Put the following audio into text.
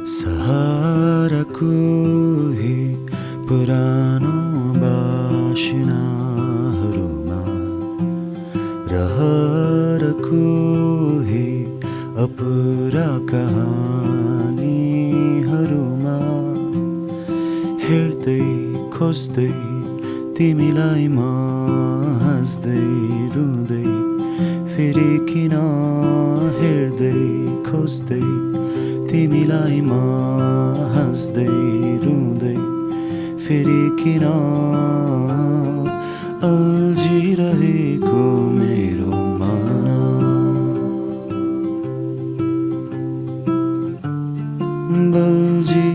सहाराको हे पुरानो बासनाहरूमा रहरको हे अपुरा कहानीहरूमा हेर्दै खोज्दै तिमीलाई म हाँस्दै रुँदै फेरि किन हेर्दै खोज्दै तिमीलाई म हाँस्दै रुँदै फेरि किन अल्झिरहेको मेरो मन बल्झी